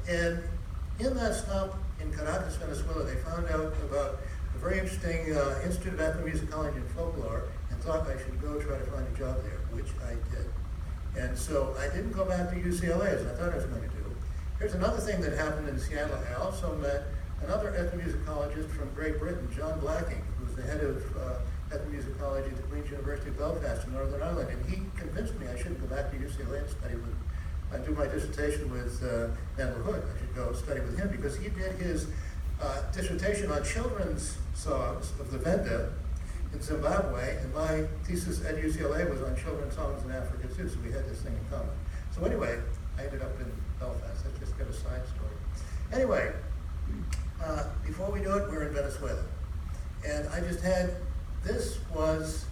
And in that stop in Caracas, Venezuela, they found out about a very interesting Institute of Ethnomusicology and Folklore and thought I should go try to find a job there, which I did. And so I didn't go back to UCLA as I thought I was going to do. Here's another thing that happened in Seattle. I also met another ethnomusicologist from Great Britain, John Blacking, who's the head of ethnomusicology at the Queen's University of Belfast in Northern Ireland. And he convinced me I shouldn't go back to UCLA and study with, do my dissertation with Mendel Hood. I should go study with him because he did his dissertation on children's songs of the Venda in Zimbabwe, and my thesis at UCLA was on children's songs in Africa too, so we had this thing in common. So anyway, I ended up in Belfast. That's just got a side story. Anyway, before we do it, we're in Venezuela. And I just had, this was,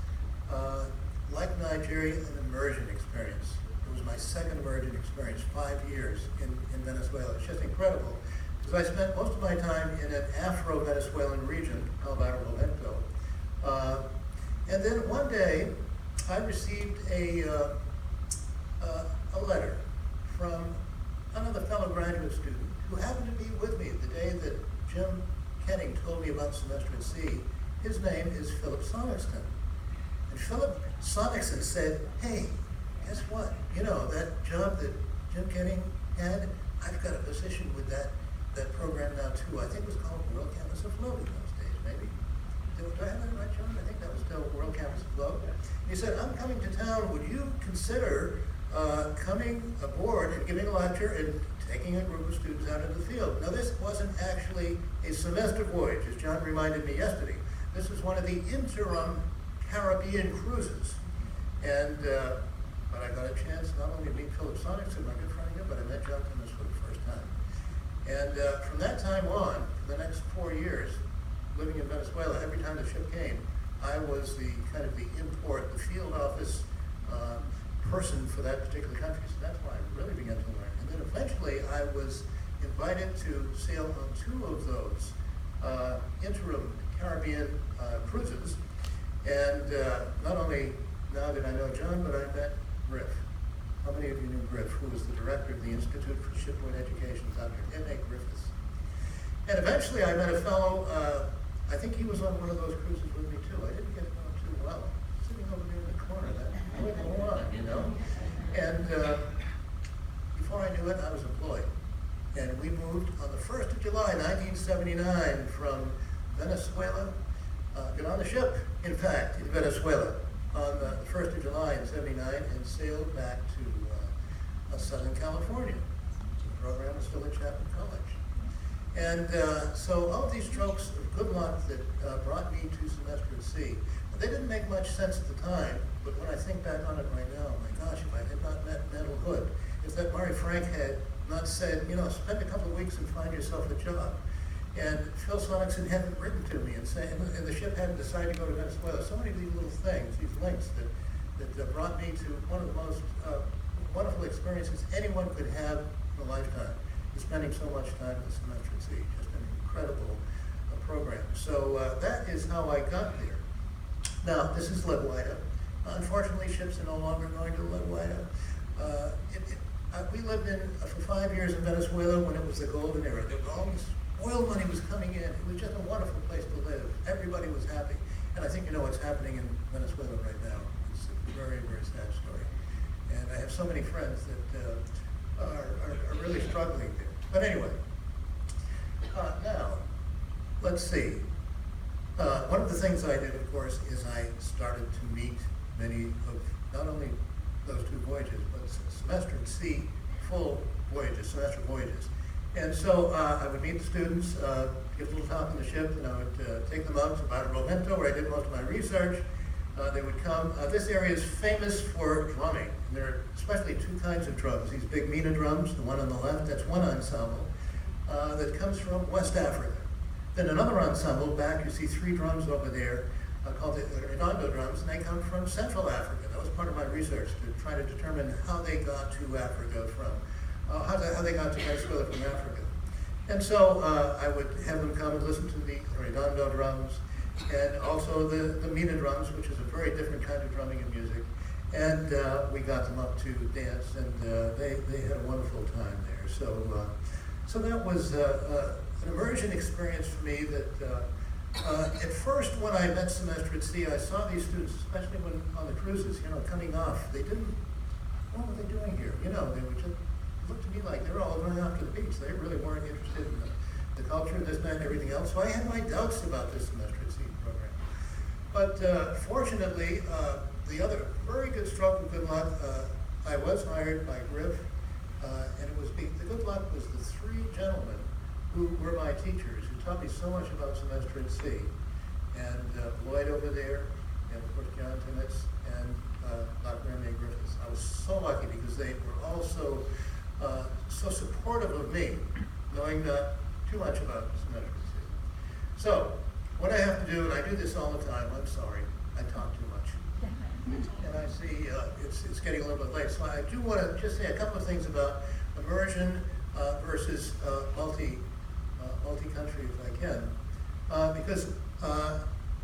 like Nigeria, an immersion experience. It was my second immersion experience, 5 years in Venezuela. It's just incredible. Because I spent most of my time in an Afro-Venezuelan region, El Barrio. And then one day, I received a letter from another fellow graduate student who happened to be with me the day that Jim Kenning told me about semester at sea. His name is Philip Sonicson. And Philip Sonicson said, hey, guess what? You know, that job that Jim Kenning had, I've got a position with that program now too. I think it was called World Campus Afloat in those days, maybe. Do I have that right, John? I think that was still World Campus Afloat. He said, I'm coming to town. Would you consider coming aboard and giving a lecture and taking a group of students out into the field? Now, this wasn't actually a semester voyage, as John reminded me yesterday. This was one of the interim Caribbean cruises. And, but I got a chance not only to meet Philip Sonicson, my good friend here, but I met John Timmis for the first time. And from that time on, for the next 4 years, living in Venezuela, every time the ship came, I was the kind of the import, the field office person for that particular country. So that's why I really began to learn. And then eventually I was invited to sail on 2 of those interim Caribbean cruises. And not only now did I know John, but I met Griff. How many of you knew Griff, who was the director of the Institute for Shipboard Education out here, M.A. Griffiths? And eventually I met a fellow, I think he was on one of those cruises with me too. I didn't get to know him too well. Sitting over there in the corner, that went on, you know? And before I knew it, I was employed. And we moved on the 1st of July, 1979, from Venezuela, got on the ship, in fact, in Venezuela, on the 1st of July in 79, and sailed back to Southern California. The program was still at Chapman College. And so all of these strokes of good luck that brought me to semester at sea, they didn't make much sense at the time, but when I think back on it right now, my gosh, if I had not met Mendel Hood, if that Murray Frank had not said, you know, spend a couple of weeks and find yourself a job. And Phil Sonicson hadn't written to me and said, and the ship hadn't decided to go to Venezuela. So many of these little things, these links that brought me to one of the most wonderful experiences anyone could have in a lifetime, is spending so much time at the semester at sea. Just an incredible program. So that is how I got there. Now, this is La Guaira. Unfortunately, ships are no longer going to La Guaira. We lived in for 5 years in Venezuela when it was the golden era. There was all this oil money was coming in. It was just a wonderful place to live. Everybody was happy. And I think you know what's happening in Venezuela right now. It's a very, very sad story. And I have so many friends that are really struggling there. But anyway, now, let's see. One of the things I did, of course, is I started to meet many of not only those 2 voyages, but semester at sea, full voyages, semester voyages. And so I would meet the students, give a little talk on the ship, and I would take them out to Barrio, where I did most of my research. They would come. This area is famous for drumming. And there are especially 2 kinds of drums. These big mina drums, the one on the left, that's one ensemble that comes from West Africa. Then another ensemble, back you see 3 drums over there, called the Redondo drums, and they come from Central Africa. That was part of my research, to try to determine how they got to Africa from, how they got to Venezuela from Africa. And so I would have them come and listen to the Redondo drums, and also the mina drums, which is a very different kind of drumming and music. And we got them up to dance, and they had a wonderful time there. So So that was an immersion experience for me that at first when I met Semester at Sea, I saw these students, especially when on the cruises, coming off, they didn't, what were they doing here? They would just look to me like they were all going off to the beach. They really weren't interested in the culture, this, that, and everything else. So I had my doubts about this Semester at Sea program. But fortunately, the other very good stroke of good luck, I was hired by Griff, and it was the good luck was the three gentlemen who were my teachers, who taught me so much about Semester at Sea. And Lloyd over there, and of course John Timmons, and Dr. M.A. Griffiths. I was so lucky because they were all so supportive of me, knowing not too much about Semester at Sea. So, what I have to do, and I do this all the time, I'm sorry, I talk too much. And I see it's getting a little bit late, so I do want to just say a couple of things about immersion versus multi-country if I can. Because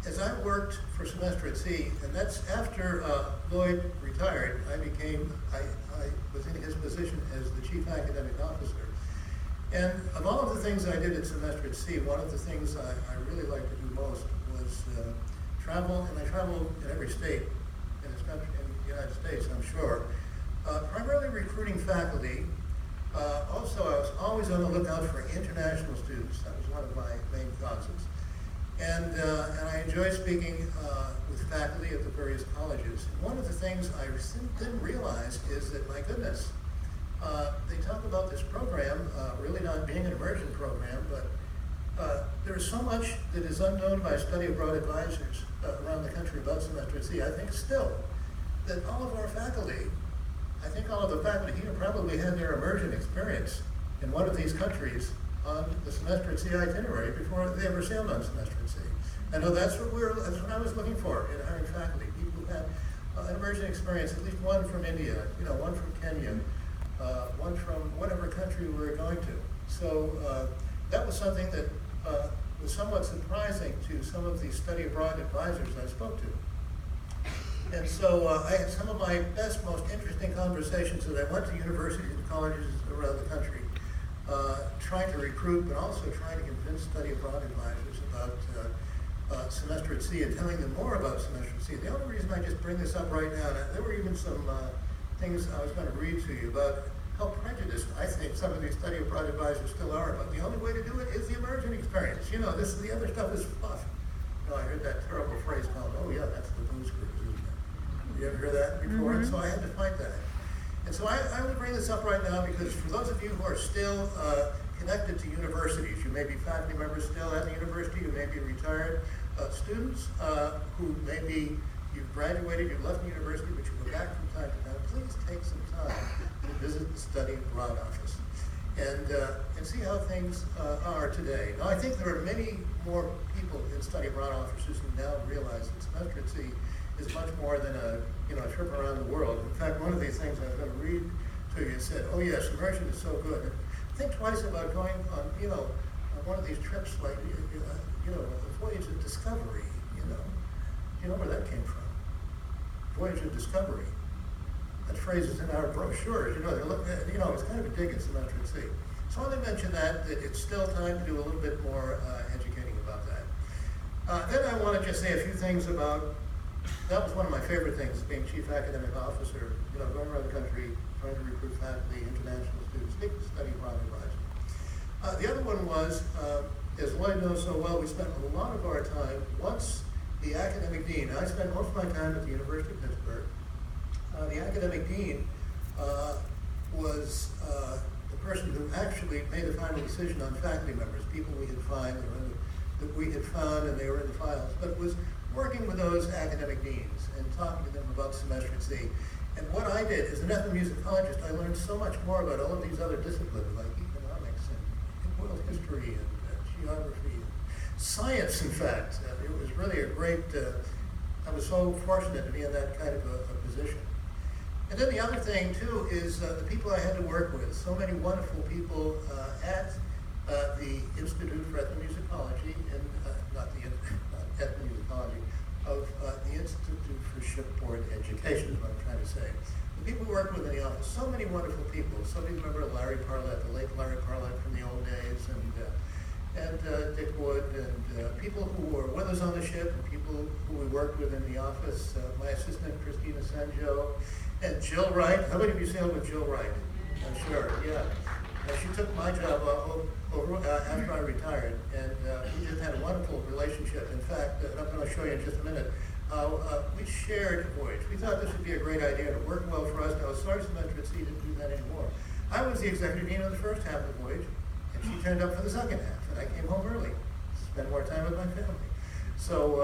as I worked for Semester at Sea, and that's after Lloyd retired, I was in his position as the Chief Academic Officer. And of all of the things I did at Semester at Sea, one of the things I really liked to do most was travel, and I traveled in every state in this country, in the United States, I'm sure. Primarily recruiting faculty. Also, I was always on the lookout for international students. That was one of my main causes. And I enjoy speaking with faculty at the various colleges. And one of the things I didn't realize is that, my goodness, they talk about this program really not being an immersion program, but there is so much that is unknown by study abroad advisors around the country about Semester at Sea. I think still that all of our faculty, I think all of the faculty here probably had their immersion experience in one of these countries on the Semester at Sea itinerary before they ever sailed on Semester at Sea. I know that's what I was looking for in hiring faculty, people who had an immersion experience, at least one from India, one from Kenya, one from whatever country we were going to. So that was something that was somewhat surprising to some of the study abroad advisors I spoke to. And so I had some of my best, most interesting conversations that I went to universities and colleges around the country, trying to recruit, but also trying to convince study abroad advisors about Semester at Sea and telling them more about Semester at Sea. The only reason I just bring this up right now, there were even some things I was going to read to you about how prejudiced I think some of these study abroad advisors still are, but the only way to do it is the immersion experience. The other stuff is fluff. I heard that terrible phrase called, oh yeah, that's the booze cruise, isn't it? You ever heard that before? And so I had to fight that. And so I would bring this up right now because for those of you who are still connected to universities, you may be faculty members still at the university, you may be retired students who maybe you've graduated, you've left the university, but you go back from time to time, please take some time to visit the study abroad office and see how things are today. Now, I think there are many more people in study abroad offices who now realize that Semester at Sea is much more than a trip around the world. In fact, one of these things I was going to read to you said, oh yes, immersion is so good. And think twice about going on, on one of these trips like, a voyage of discovery, You know where that came from? Voyage of discovery. That phrase is in our brochures. It's kind of a dig at Semester at Sea. So I want to mention that it's still time to do a little bit more educating about that. Then I want to just say a few things about, that was one of my favorite things, being Chief Academic Officer, going around the country, trying to recruit faculty, international students, study abroad advisors. The other one was, as Lloyd knows so well, we spent a lot of our time, once the academic dean, I spent most of my time at the University of Pittsburgh. The academic dean was the person who actually made the final decision on faculty members, people we had that we had found and they were in the files, but was working with those academic deans and talking to them about Semester at Sea. And what I did as an ethnomusicologist, I learned so much more about all of these other disciplines like economics and world history and geography, and science, in fact. It was really a great, I was so fortunate to be in that kind of a position. And then the other thing, too, is the people I had to work with. So many wonderful people at the Institute for Ethnomusicology, not ethnomusicology, of the Institute for Shipboard Education is what I'm trying to say. The people who worked with in the office, so many wonderful people. Some of you remember Larry Parlett, the late Larry Parlett from the old Dick Wood, and people who were with us on the ship, and people who we worked with in the office, my assistant Christina Senjo, and Jill Wright. How many of you sailed with Jill Wright? Sure, yeah. She took my job over after I retired, and we just had a wonderful relationship. In fact, I'm going to show you in just a minute, we shared a voyage. We thought this would be a great idea, and it worked well for us. Now, sorry, Semester at Sea didn't do that anymore. I was the executive dean of the first half of the voyage, and she turned up for the second half, and I came home early, spend more time with my family. So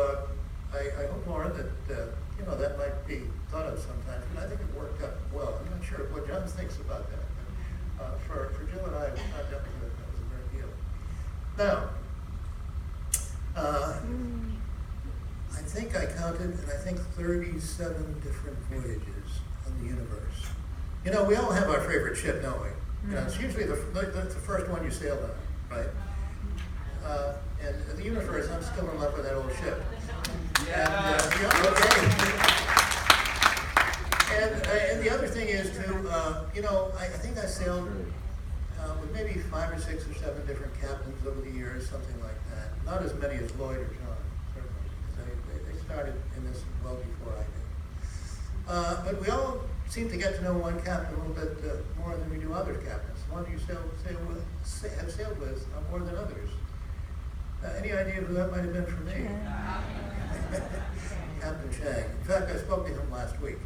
I hope, Lauren, that that might be thought of sometimes, but I think it worked out well. I'm not sure what John thinks about that. For Jill and I, definitely that was a great deal. Now, I think I counted, and I think 37 different voyages in the universe. You know, we all have our favorite ship, don't we? You know, it's usually the first one you sailed on, right? And the universe, I'm still in love with that old ship. And the other thing is too, I think I sailed with maybe 5 or 6 or 7 different captains over the years, something like that. Not as many as Lloyd or John, certainly, because they started in this well before I did. But we all seem to get to know one captain a little bit more than we do other captains. The ones you have sailed with more than others. Any idea who that might have been for me? Captain Chang. In fact, I spoke to him last week,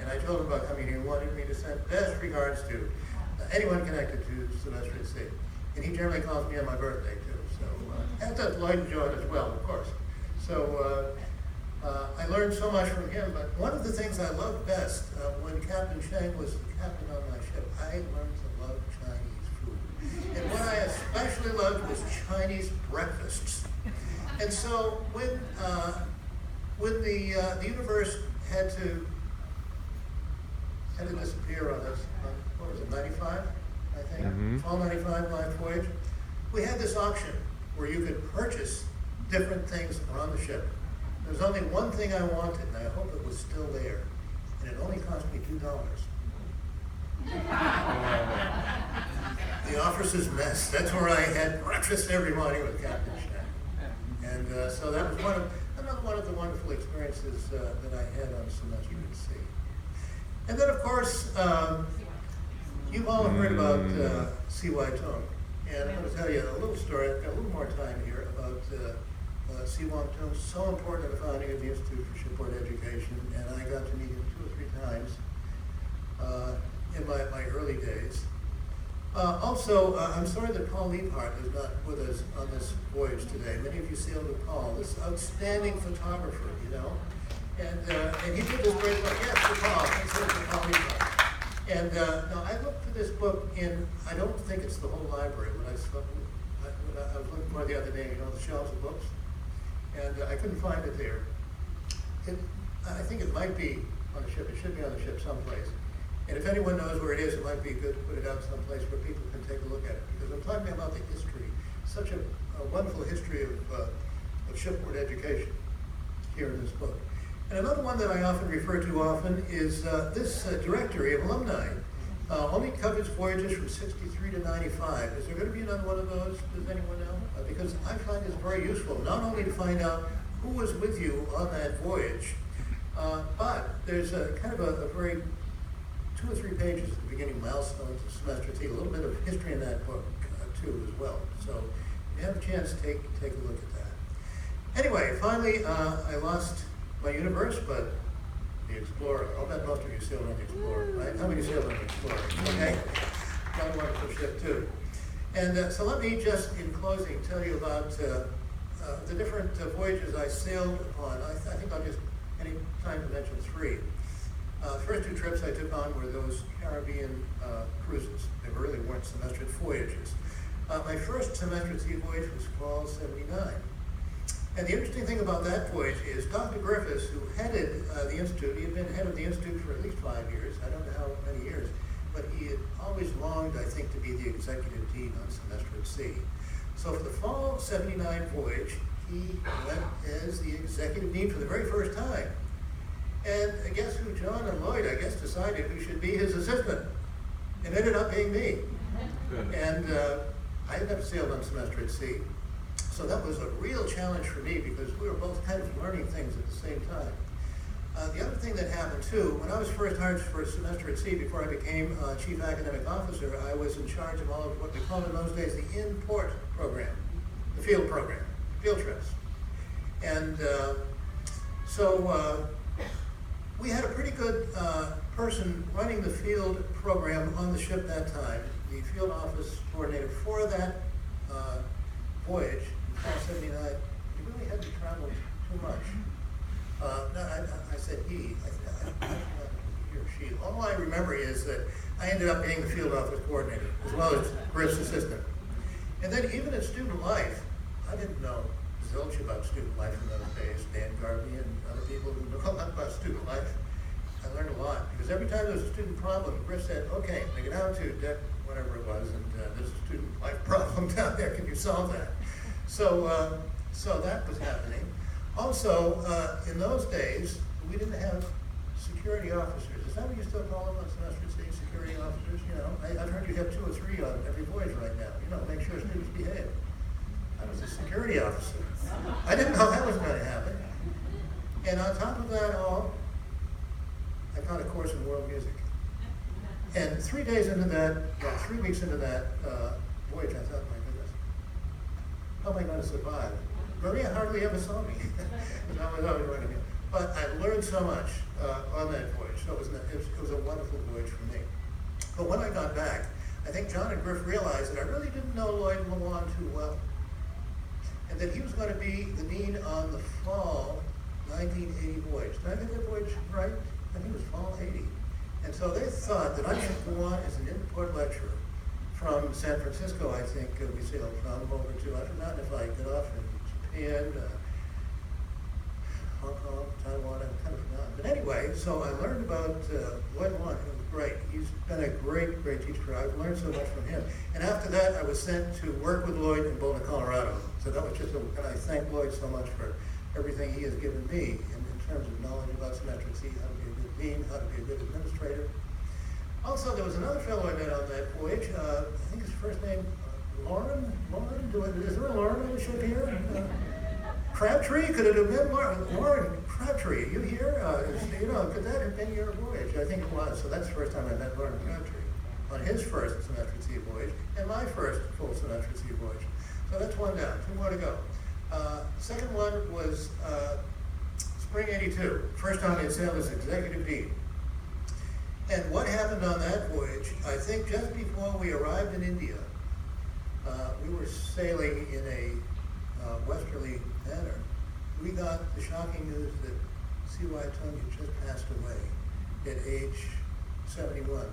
and I told him about coming here and wanted me to send best regards to anyone connected to Semester at Sea. And he generally calls me on my birthday, too. So, and does Lloyd and John as well, of course. So, I learned so much from him, but one of the things I loved best when Captain Chang was the captain on my ship, I learned to love Chinese food. And what I especially loved was Chinese breakfasts. And so when the universe had to disappear on us, what was it, 95, I think? Mm-hmm. Fall 95 live voyage. We had this auction where you could purchase different things on the ship. There was only one thing I wanted, and I hope it was still there, and it only cost me $2. The officer's mess. That's where I had breakfast every morning with Captain Shen. And so that was another one of the wonderful experiences that I had on Semester at Sea. And then, of course, you've all heard about C.Y. Tung. And I'm going to tell you a little story. I've got a little more time here about C.Y. Tung, so important in the founding of the Institute for Shipboard Education. And I got to meet him 2 or 3 times in my early days. Also, I'm sorry that Paul Liebhardt is not with us on this voyage today. Many of you sailed with Paul, this outstanding photographer, you know. And he did this great book. Yes, for Paul. Thanks for Paul Liebhardt. And now I looked for this book in, I don't think it's the whole library. When I was looking for it the other day, you know, the shelves of books. And I couldn't find it there. I think it might be on the ship. It should be on the ship someplace. And if anyone knows where it is, it might be good to put it out someplace where people can take a look at it. Because I'm talking about the history, such a wonderful history of shipboard education here in this book. And another one that I often refer to is this directory of alumni. Only covers voyages from 63 to 95. Is there going to be another one of those? Does anyone know? Because I find this very useful, not only to find out who was with you on that voyage, but there's a kind of a very 2 or 3 pages at the beginning, milestones of Semester at Sea, a little bit of history in that book too as well. So if you have a chance, take a look at that. Anyway, finally, I lost my universe, but the Explorer. I'll bet most of you sailed on the Explorer, right? How many sailed on the Explorer? Okay, not a wonderful ship too. And so let me just, in closing, tell you about the different voyages I sailed upon. I think I'll just, any time to mention 3. The first 2 trips I took on were those Caribbean cruises. They really weren't semester voyages. My first semester at sea voyage was fall '79. And the interesting thing about that voyage is Dr. Griffiths, who headed the Institute, he had been head of the Institute for at least 5 years, I don't know how many years, but he had always longed, I think, to be the executive dean on Semester at Sea. So for the fall '79 voyage, he went as the executive dean for the very first time. And guess who John and Lloyd, I guess, decided who should be his assistant. It ended up being me. And I had never sailed on Semester at Sea. So that was a real challenge for me because we were both kind of learning things at the same time. The other thing that happened too, when I was first hired for a semester at sea, before I became Chief Academic Officer, I was in charge of all of what we called in those days the in-port program, the field program, field trips. And so we had a pretty good person running the field program on the ship that time, the field office coordinator for that voyage in 1979. He really hadn't traveled too much. No, I said he. I he or she. All I remember is that I ended up being the field office coordinator, as well as Griff's assistant. And then even in student life, I didn't know zilch about student life in those days. Dan Garvey and other people who know a lot about student life. I learned a lot, because every time there was a student problem, Griff said, okay, take it down to deck, whatever it was, and there's a student life problem down there, can you solve that? So, so that was happening. Also, in those days, we didn't have security officers. Is that what you still call them on semester C, security officers? You know, I've heard you have 2 or 3 on every voyage right now. You know, make sure students behave. I was a security officer. I didn't know that was going to happen. And on top of that all, I taught a course in world music. And 3 days into that, well, 3 weeks into that voyage, I thought, my goodness, how am I going to survive? Maria hardly ever saw me. I was always running in. But I learned so much on that voyage. So it was a wonderful voyage for me. But when I got back, I think John and Griff realized that I really didn't know Lloyd Lalonde too well. And that he was going to be the dean on the fall 1980 voyage. Did I get that voyage right? I think it was fall 80. And so they thought that I should go on as an in-port lecturer from San Francisco, I think we sailed from over to, I've forgotten if I got off in Japan, Hong Kong, Taiwan, I've kind of forgotten. But anyway, so I learned about Lloyd Lalonde. It was great. He's been a great, great teacher. I've learned so much from him. And after that, I was sent to work with Lloyd in Boulder, Colorado. So that was just, and I thank Lloyd so much for everything he has given me in terms of knowledge about semester C, how to be a good dean, how to be a good administrator. Also, there was another fellow I met on that voyage. I think his first name, Lauren? Is there a Lauren on the ship here? Crabtree? Could it have been Lauren Crabtree? Are you here? You know, could that have been your voyage? I think it was. So that's the first time I met Lauren Crabtree on his first semester C voyage and my first full semester C voyage. So that's one down. 2 more to go. Second one was spring '82. First time I had sailed as executive dean. And what happened on that voyage, I think just before we arrived in India, we were sailing in a westerly manner. We got the shocking news that C.Y. Tung had just passed away at age 71,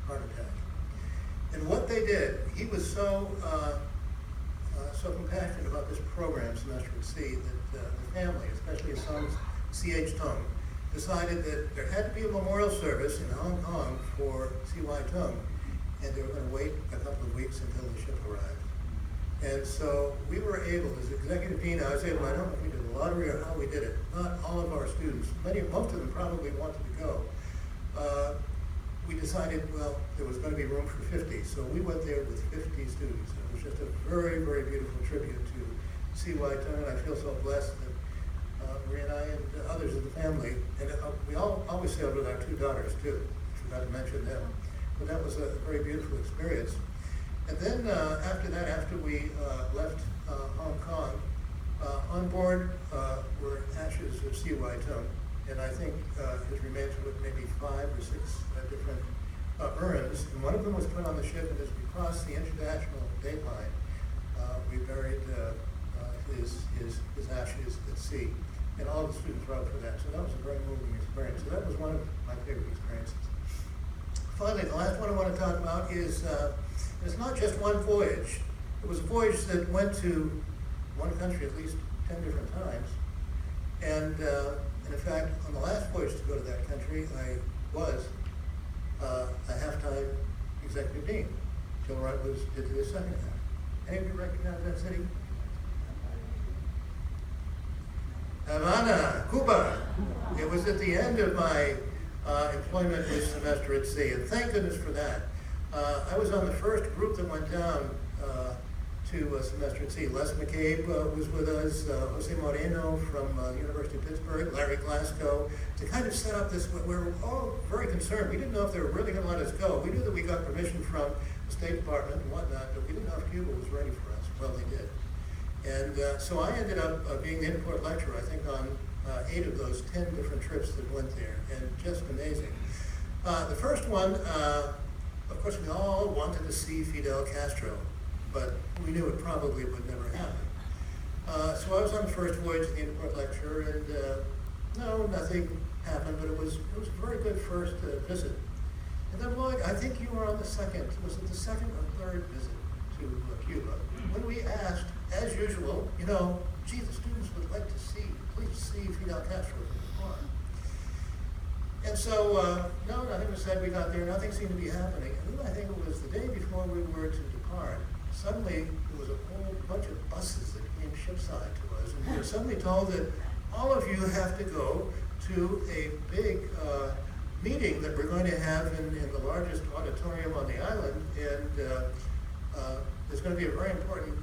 heart attack. And what they did, he was so compassionate about this program, Semester at Sea, that the family, especially his son, C.H. Tung, decided that there had to be a memorial service in Hong Kong for C.Y. Tung, and they were going to wait a couple of weeks until the ship arrived. And so we were able, as executive dean, I was able, I don't know if we did the lottery or how we did it, not all of our students, most of them probably wanted to go. We decided, well, there was going to be room for 50, so we went there with 50 students. It was just a very, very beautiful tribute to C.Y. Tung, and I feel so blessed that Maria and I and others of the family, and we all always sailed with our 2 daughters too. I forgot to mention them, but that was a very beautiful experience. And then after that, after we left Hong Kong, on board were ashes of C.Y. Tung, and I think his remains were maybe 5 or 6 different urns, and one of them was put on the ship, and as we crossed the international date line, we buried his ashes at sea. And all the students were out for that. So that was a very moving experience. So that was one of my favorite experiences. Finally, the last one I want to talk about is, it's not just one voyage. It was a voyage that went to one country at least 10 different times. And in fact, on the last voyage to go to that country, I was a half-time executive dean. Jill Wright did the second half. Any of you recognize that city? Havana, Cuba. It was at the end of my employment with Semester at Sea, and thank goodness for that. I was on the first group that went down to semester at sea. Les McCabe was with us, Jose Moreno from the University of Pittsburgh, Larry Glasgow, to kind of set up this. We were all very concerned. We didn't know if they were really going to let us go. We knew that we got permission from the State Department and whatnot, but we didn't know if Cuba was ready for us. Well, they did. And so I ended up being the in-port lecturer, I think, on 8 of those 10 different trips that went there, and just amazing. The first one, of course, we all wanted to see Fidel Castro, but we knew it probably would never happen. So I was on the first voyage as the in-port lecturer, and no, nothing happened, but it was a very good first visit. And then, Lloyd, I think you were on the second, was it the second or third visit to Cuba, when we asked, as usual, gee, the students would like to please see Fidel Castro from afar. And so, no, nothing was said. We got there, nothing seemed to be happening. And then I think it was the day before we were to depart, suddenly there was a whole bunch of buses that came shipside to us, and we were suddenly told that all of you have to go to a big meeting that we're going to have in the largest auditorium on the island, and there's going to be a very important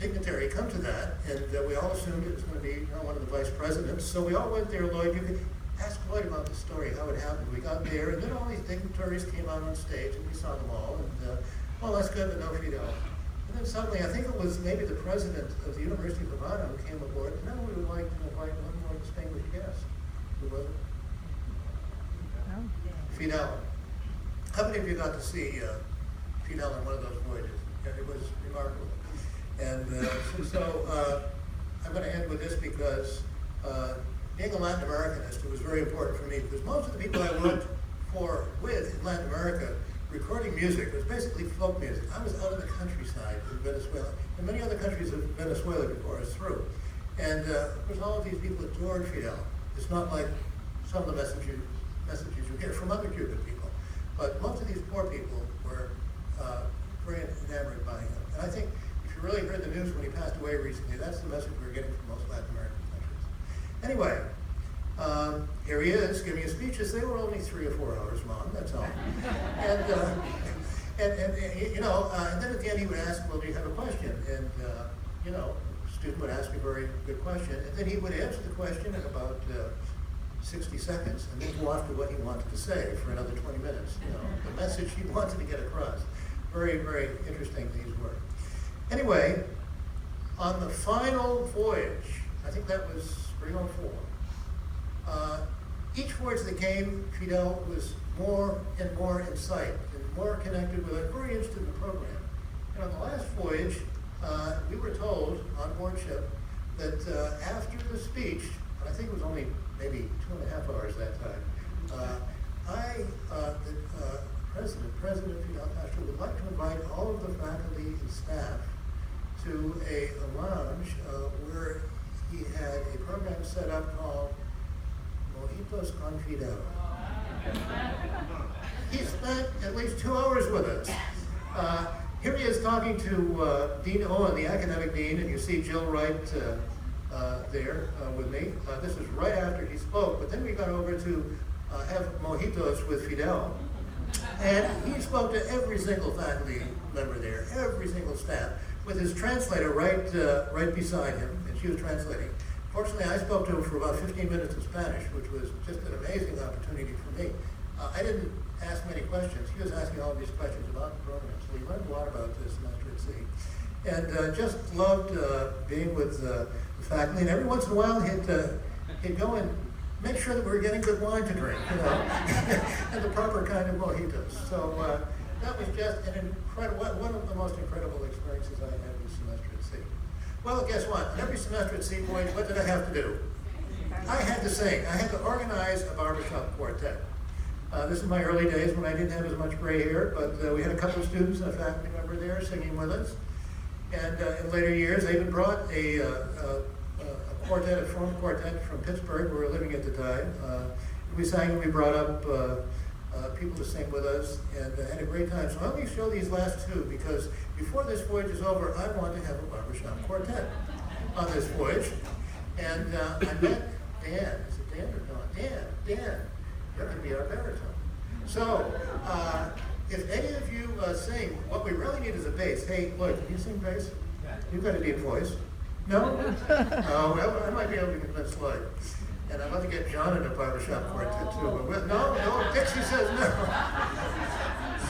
dignitary come to that, and we all assumed it was going to be one of the vice presidents. So we all went there. Lloyd, you could ask Lloyd about the story, how it happened. We got there, and then all these dignitaries came out on stage, and we saw them all, and well, that's good, but no Fidel. And then suddenly, I think it was maybe the president of the University of Havana who came aboard, and now we would like to invite one more distinguished guest. Who was it? Fidel. How many of you got to see Fidel on one of those voyages? It was remarkable. And I'm going to end with this because being a Latin Americanist, it was very important for me because most of the people I worked with in Latin America recording music was basically folk music. I was out in the countryside in Venezuela, and many other countries of Venezuela before us through. And of course, all of these people adored Fidel. It's not like some of the messages you hear from other Cuban people, but most of these poor people were very enamored by him. And I think if you really heard the news when he passed away recently, that's the message we're getting from most Latin American countries. Anyway, here he is giving his speeches. They were only 3 or 4 hours long, that's all. And then at the end he would ask, well, do you have a question? And a student would ask a very good question, and then he would answer the question in about 60 seconds, and then go off to what he wanted to say for another 20 minutes, the message he wanted to get across. Very, very interesting these were. Anyway, on the final voyage, I think that was 304, each voyage that came, Fidel was more and more in sight, and more connected with it, very interested in the program. And on the last voyage, we were told on board ship that after the speech, and I think it was only maybe 2.5 hours that time, President Fidel Castro would like to invite all of the faculty and staff to a lounge where he had a program set up called Mojitos con Fidel. He spent at least 2 hours with us. Here he is talking to Dean Owen, the academic dean, and you see Jill Wright there with me. This was right after he spoke, but then we got over to have mojitos with Fidel. And he spoke to every single faculty member there, every single staff, with his translator right beside him, and she was translating. Fortunately, I spoke to him for about 15 minutes in Spanish, which was just an amazing opportunity for me. I didn't ask many questions. He was asking all these questions about the program, so we learned a lot about this semester at sea. And just loved being with the faculty, and every once in a while he'd go and make sure that we were getting good wine to drink, and the proper kind of mojitos. So that was just an one of the most incredible experiences I had this semester at sea. Well, guess what? Every semester at sea voyage, what did I have to do? I had to sing. I had to organize a barbershop quartet. This is my early days when I didn't have as much gray hair, but we had a couple of students and a faculty member there singing with us. And in later years, I even brought a former quartet from Pittsburgh, where we were living at the time. We sang and we brought up people to sing with us, and had a great time. So let me show these last two, because before this voyage is over, I want to have a barbershop quartet on this voyage. And I met Dan. Is it Dan or Don? Dan, you're going to be our baritone. So if any of you sing, what we really need is a bass. Hey, look, can you sing bass? You've got a deep voice. No? Oh, well, I might be able to convince Lloyd. And I'd love to get John in a barbershop quartet too. But no, Dixie says no.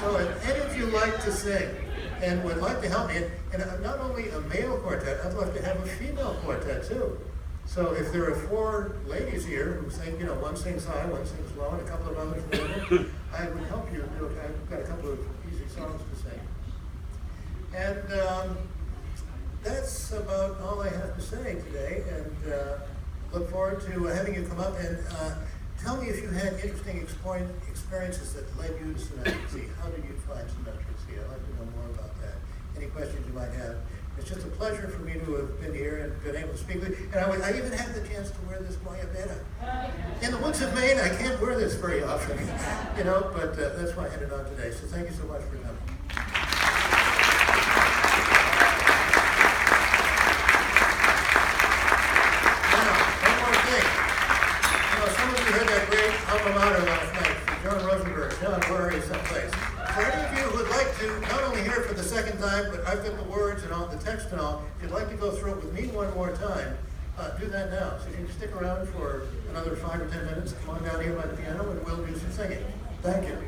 So if any of you like to sing and would like to help me, and not only a male quartet, I'd love to have a female quartet too. So if there are 4 ladies here who sing, one sings high, one sings low, and a couple of others middle, I would help you do it. I've got a couple of easy songs to sing. And that's about all I have to say today, and look forward to having you come up and tell me if you had interesting experiences that led you to Semester C. How did you find Semester C? I'd like to know more about that. Any questions you might have. It's just a pleasure for me to have been here and been able to speak with you. And I even had the chance to wear this guayabera. In the woods of Maine, I can't wear this very often, but that's why I had it on today. So thank you so much for coming. Alma mater last night from John Rosenberg. John, where are you someplace? For any of you who would like to not only hear it for the second time, but I've got the words and all the text and all, if you'd like to go through it with me one more time, do that now. So if you can stick around for another 5 or 10 minutes, come on down here by the piano and we'll do some singing. Thank you.